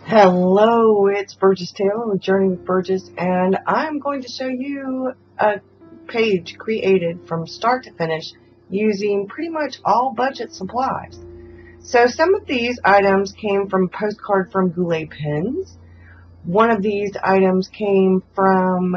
Hello, it's Burgess Taylor with Journey with Burgess, and I'm going to show you a page created from start to finish using pretty much all budget supplies. So some of these items came from a postcard from Goulet Pens. One of these items came from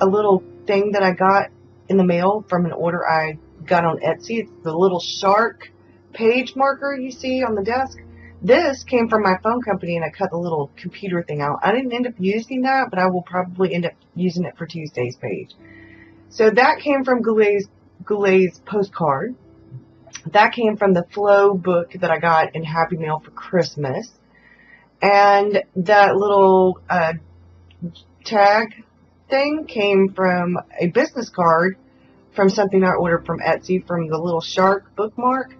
a little thing that I got in the mail from an order I got on Etsy. It's the little shark page marker you see on the desk. This came from my phone company, and I cut the little computer thing out. I didn't end up using that, but I will probably end up using it for Tuesday's page. So that came from Goulet's postcard. That came from the Flow book that I got in Happy Mail for Christmas. And that little tag thing came from a business card from something I ordered from Etsy from the little shark bookmark.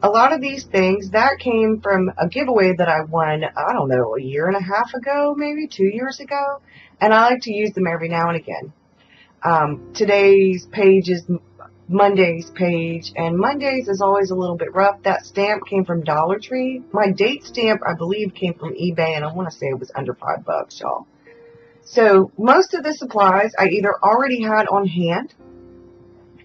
A lot of these things, that came from a giveaway that I won, I don't know, a year and a half ago, maybe 2 years ago, and I like to use them every now and again. Today's page is Monday's page, and Monday's is always a little bit rough. That stamp came from Dollar Tree. My date stamp, I believe, came from eBay, and I want to say it was under $5, y'all. So most of the supplies I either already had on hand,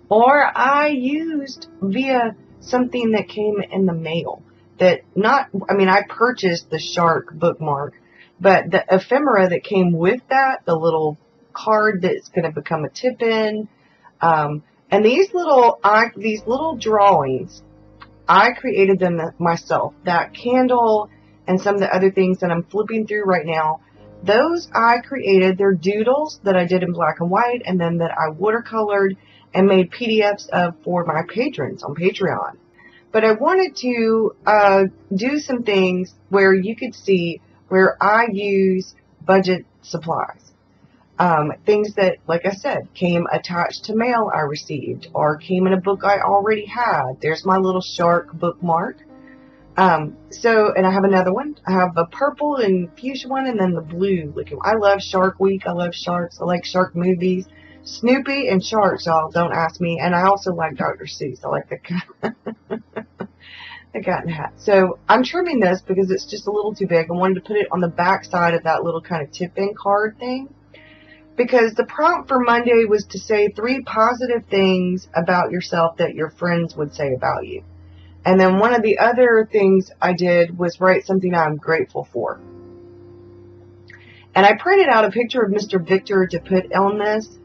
or I used via something that came in the mail. I purchased the shark bookmark, but the ephemera that came with that, the little card that's going to become a tip-in, and these little drawings, I created them myself. That candle and some of the other things that I'm flipping through right now, those I created. They're doodles that I did in black and white, and then that I watercolored and made PDFs of for my patrons on Patreon. But I wanted to do some things where you could see where I use budget supplies. Things that, like I said, came attached to mail I received or came in a book I already had. There's my little shark bookmark. And I have another one. I have a purple and fuchsia one, and then the blue. I love Shark Week. I love sharks. I like shark movies. Snoopy and sharks, y'all, don't ask me. And I also like Dr. Seuss. I like the cat in the hat. So I'm trimming this because it's just a little too big. I wanted to put it on the back side of that little kind of tip-in card thing. Because the prompt for Monday was to say 3 positive things about yourself that your friends would say about you. And then one of the other things I did was write something I'm grateful for. And I printed out a picture of Mr. Victor to put on this.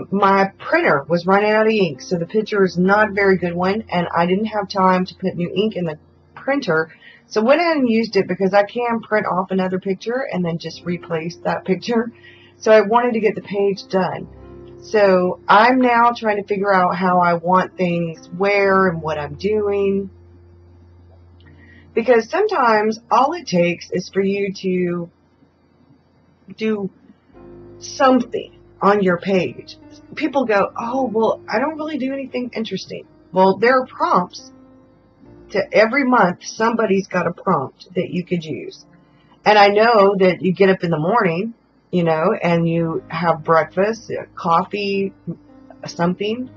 My printer was running out of ink, so the picture is not a very good one, and I didn't have time to put new ink in the printer. So I went ahead and used it because I can print off another picture and then just replace that picture. So I wanted to get the page done. So I'm now trying to figure out how I want things where and what I'm doing. Because sometimes all it takes is for you to do something on your page. People go, oh, well, I don't really do anything interesting. Well, there are prompts to every month. Somebody's got a prompt that you could use. And I know that you get up in the morning, and you have breakfast, coffee, something,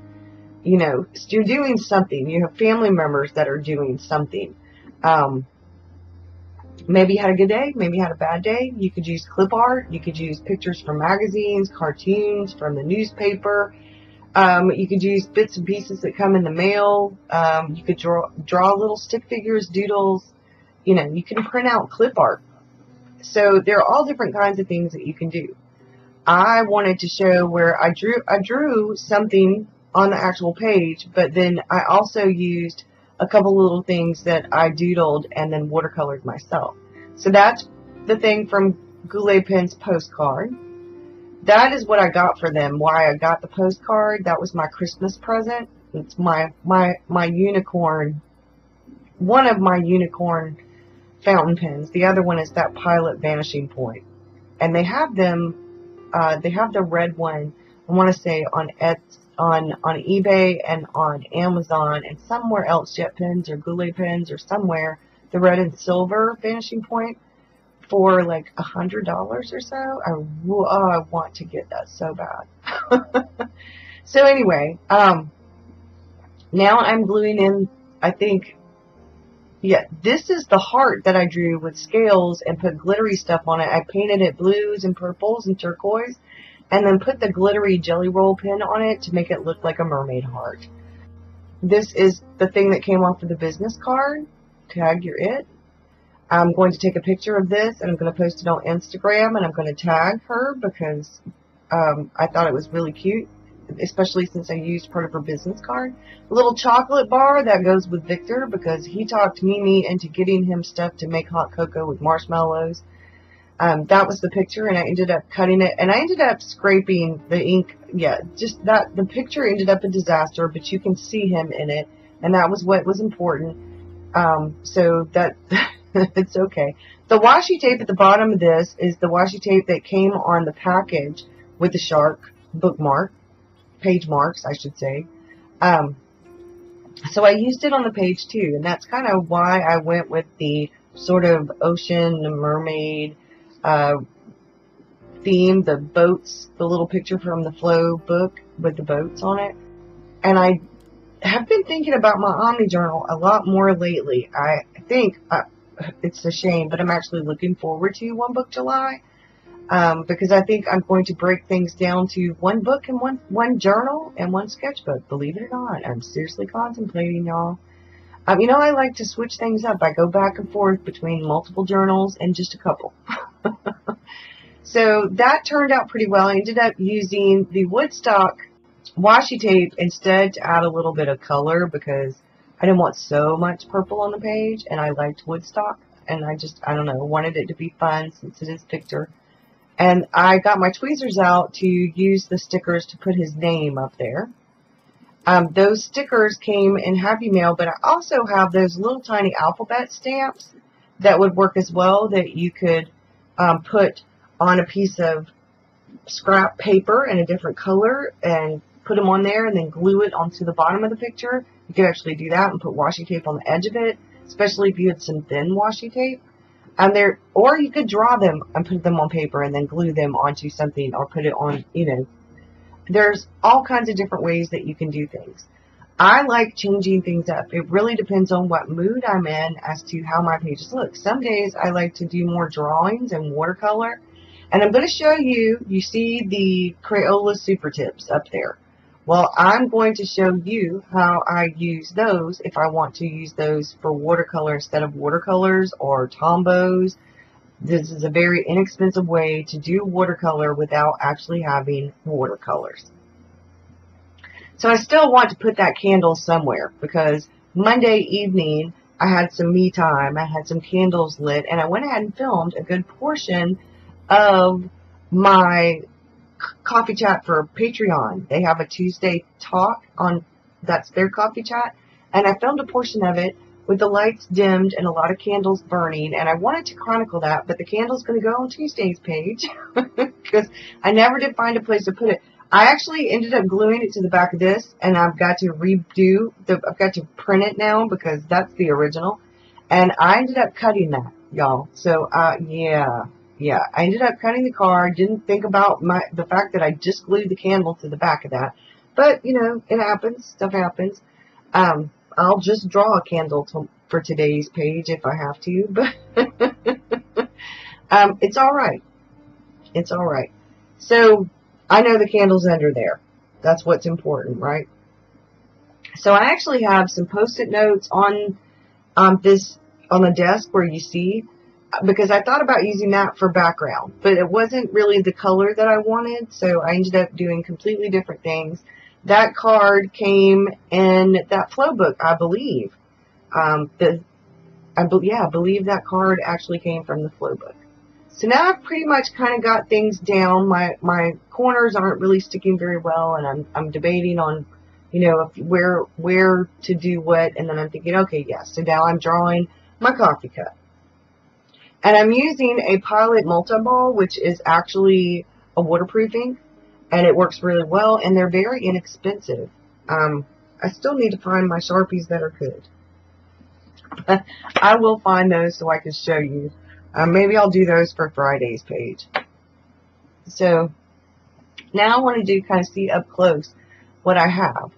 you're doing something. You have family members that are doing something. Maybe you had a good day, maybe you had a bad day. You could use clip art. You could use pictures from magazines, cartoons, from the newspaper. You could use bits and pieces that come in the mail. You could draw little stick figures, doodles. You can print out clip art. So there are all different kinds of things that you can do. I wanted to show where I drew something on the actual page, but then I also used a couple little things that I doodled and then watercolored myself. So that's the thing from Goulet Pens postcard. That is what I got for them. Why I got the postcard. That was my Christmas present. It's my unicorn. One of my unicorn fountain pens. The other one is that Pilot Vanishing Point. And they have them. They have the red one, I want to say, on eBay and on Amazon and somewhere else, Jet Pens or Goulet Pens or somewhere, the red and silver Vanishing Point for like $100 or so. I want to get that so bad. So anyway, now I'm gluing in, I think, Yeah, this is the heart that I drew with scales and put glittery stuff on it. I painted it blues and purples and turquoise, and then put the glittery jelly roll pin on it to make it look like a mermaid heart. This is the thing that came off of the business card. Tag your it. I'm going to take a picture of this and I'm going to post it on Instagram, and I'm going to tag her because I thought it was really cute, especially since I used part of her business card. A little chocolate bar that goes with Victor because he talked Mimi into getting him stuff to make hot cocoa with marshmallows. That was the picture, and I ended up cutting it, and I ended up scraping the ink. Yeah, just that the picture ended up a disaster, but you can see him in it, and that was what was important. So that it's okay. The washi tape at the bottom of this is the washi tape that came on the package with the shark bookmark, page marks, I should say. So I used it on the page too, and that's kind of why I went with the sort of ocean mermaid theme, the boats, the little picture from the Flow book with the boats on it. And I have been thinking about my Omni Journal a lot more lately. I think it's a shame, but I'm actually looking forward to One Book July because I think I'm going to break things down to one book and one journal and one sketchbook. Believe it or not, I'm seriously contemplating, y'all. You know, I like to switch things up. I go back and forth between multiple journals and just a couple. So that turned out pretty well. I ended up using the Woodstock washi tape instead to add a little bit of color because I didn't want so much purple on the page, and I liked Woodstock, and I don't know, wanted it to be fun since it is Victor. And I got my tweezers out to use the stickers to put his name up there. Those stickers came in Happy Mail, but I also have those little tiny alphabet stamps that would work as well, that you could put on a piece of scrap paper in a different color and put them on there and then glue it onto the bottom of the picture. You could actually do that and put washi tape on the edge of it, especially if you had some thin washi tape. Or you could draw them and put them on paper and then glue them onto something, or put it on, you know. There's all kinds of different ways that you can do things. I like changing things up. It really depends on what mood I'm in as to how my pages look. Some days I like to do more drawings and watercolor. And I'm going to show you, you see the Crayola Super Tips up there. Well, I'm going to show you how I use those if I want to use those for watercolor instead of watercolors or Tombows. This is a very inexpensive way to do watercolor without actually having watercolors. So I still want to put that candle somewhere because Monday evening I had some me time. I had some candles lit, and I went ahead and filmed a good portion of my coffee chat for Patreon. They have a Tuesday talk on, that's their coffee chat, and I filmed a portion of it with the lights dimmed and a lot of candles burning, and I wanted to chronicle that, but the candle's going to go on Tuesday's page because I never did find a place to put it. I actually ended up gluing it to the back of this, and I've got to I've got to print it now because that's the original, and I ended up cutting that, y'all. So, yeah, I ended up cutting the card. Didn't think about the fact that I just glued the candle to the back of that. But, you know, it happens. Stuff happens. I'll just draw a candle for today's page if I have to. But it's all right. It's all right. So I know the candle's under there. That's what's important, right? So I actually have some Post-it notes on the desk where you see, because I thought about using that for background, but it wasn't really the color that I wanted, so I ended up doing completely different things. That card came in that Flow book, I believe. I believe that card actually came from the Flow book. So now I've pretty much kind of got things down. My corners aren't really sticking very well, and I'm debating on, you know, where to do what, and then I'm thinking, okay, yes, so now I'm drawing my coffee cup. And I'm using a Pilot multi-ball, which is actually a waterproofing, and it works really well, and they're very inexpensive. I still need to find my Sharpies that are good. I will find those so I can show you. Maybe I'll do those for Friday's page. So now I want to kind of see up close what I have.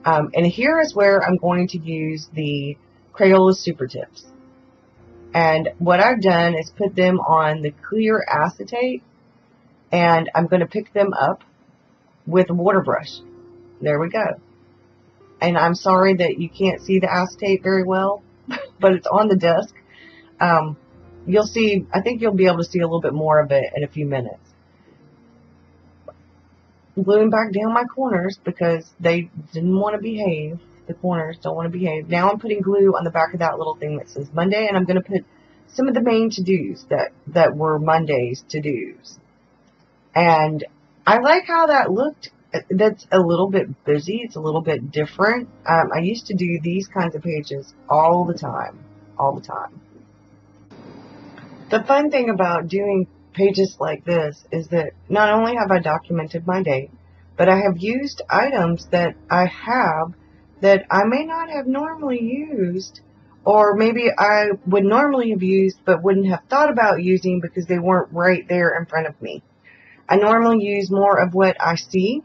And here is where I'm going to use the Crayola Super Tips. And what I've done is put them on the clear acetate, and I'm going to pick them up with a water brush. There we go. And I'm sorry that you can't see the acetate very well, but it's on the desk. You'll see, I think you'll be able to see a little bit more of it in a few minutes. Gluing back down my corners because they didn't want to behave. The corners don't want to behave. Now I'm putting glue on the back of that little thing that says Monday, and I'm going to put some of the main to-dos that were Monday's to-dos. And I like how that looked. That's a little bit busy. It's a little bit different. I used to do these kinds of pages all the time. The fun thing about doing pages like this is that not only have I documented my day, but I have used items that I have that I may not have normally used, or maybe I would normally have used but wouldn't have thought about using because they weren't right there in front of me. I normally use more of what I see,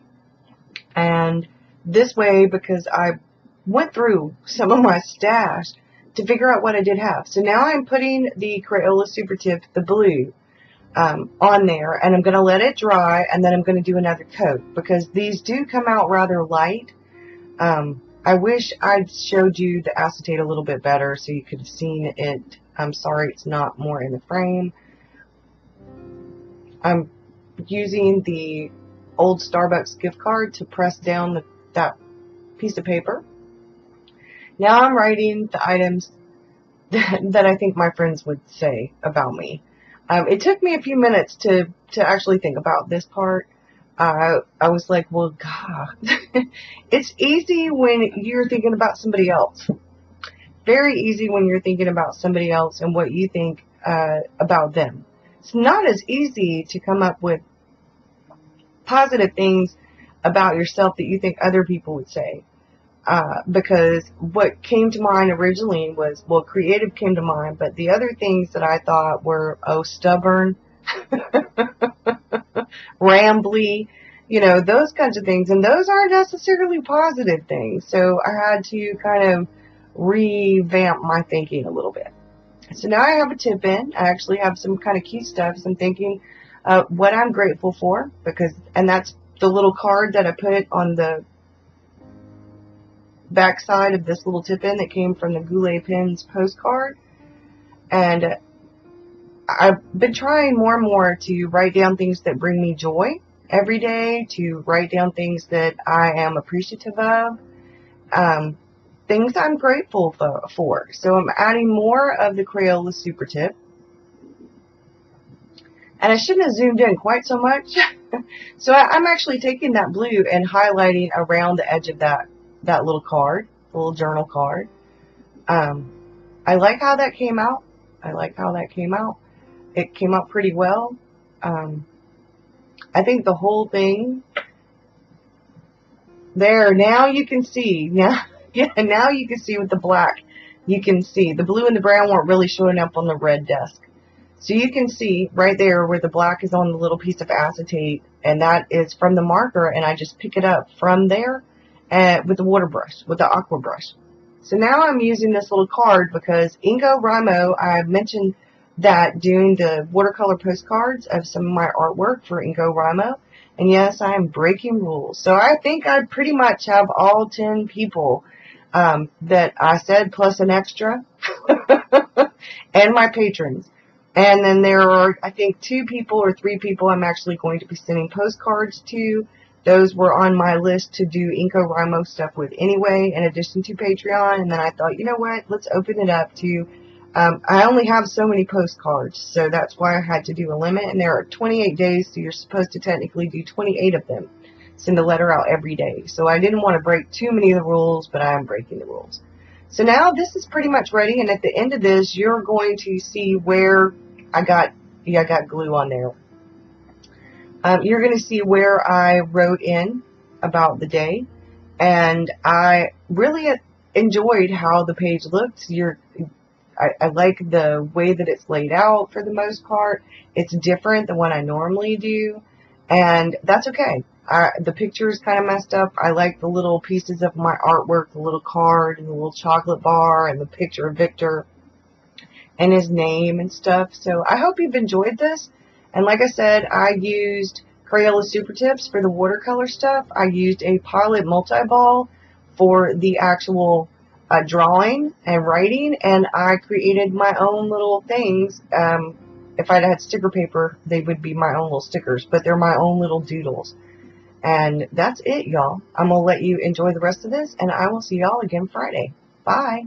and this way, because I went through some of my stash to figure out what I did have. So now I'm putting the Crayola Super Tip, the blue, on there, and I'm going to let it dry, and then I'm going to do another coat because these do come out rather light. I wish I'd showed you the acetate a little bit better so you could have seen it. I'm sorry it's not more in the frame. I'm using the old Starbucks gift card to press down that piece of paper. Now I'm writing the items that I think my friends would say about me. It took me a few minutes to actually think about this part. I was like, well, God, it's easy when you're thinking about somebody else. Very easy when you're thinking about somebody else and what you think about them. It's not as easy to come up with positive things about yourself that you think other people would say. Because what came to mind originally was, well, creative came to mind, but the other things that I thought were, stubborn, rambly, those kinds of things. And those aren't necessarily positive things. So I had to kind of revamp my thinking a little bit. So now I have a tip in. I actually have some kind of cute stuff. So I'm thinking what I'm grateful for, and that's the little card that I put on the back side of this little tip-in that came from the Goulet Pens postcard. And I've been trying more and more to write down things that bring me joy every day, to write down things that I am appreciative of, things I'm grateful for. So I'm adding more of the Crayola Super Tip. And I shouldn't have zoomed in quite so much. So I'm actually taking that blue and highlighting around the edge of that little card, the little journal card. I like how that came out. It came out pretty well. I think the whole thing there, now you can see. Now you can see with the black. You can see the blue and the brown weren't really showing up on the red desk. So you can see right there where the black is on the little piece of acetate, and that is from the marker, and I just pick it up from there with the water brush, with the aqua brush. So now I'm using this little card because NaNoWriMo, I mentioned that doing the watercolor postcards of some of my artwork for NaNoWriMo, and yes, I am breaking rules. So I think I pretty much have all 10 people that I said, plus an extra, and my patrons. And then there are, I think, 2 people or 3 people I'm actually going to be sending postcards to. Those were on my list to do NaNoWriMo stuff with anyway, in addition to Patreon. And then I thought, you know what, let's open it up to, I only have so many postcards, so that's why I had to do a limit. And there are 28 days, so you're supposed to technically do 28 of them. Send a letter out every day. So I didn't want to break too many of the rules, but I am breaking the rules. So now this is pretty much ready, and at the end of this, you're going to see where I got glue on there. You're going to see where I wrote in about the day, and I really enjoyed how the page looked. I like the way that it's laid out for the most part. It's different than what I normally do, and that's okay. The picture is kind of messed up. I like the little pieces of my artwork, the little card and the little chocolate bar and the picture of Victor and his name and stuff. So I hope you've enjoyed this. And like I said, I used Crayola Super Tips for the watercolor stuff. I used a Pilot multi-ball for the actual drawing and writing, and I created my own little things. If I'd had sticker paper, they would be my own little stickers, but they're my own little doodles. And that's it, y'all. I'm going to let you enjoy the rest of this, and I will see y'all again Friday. Bye.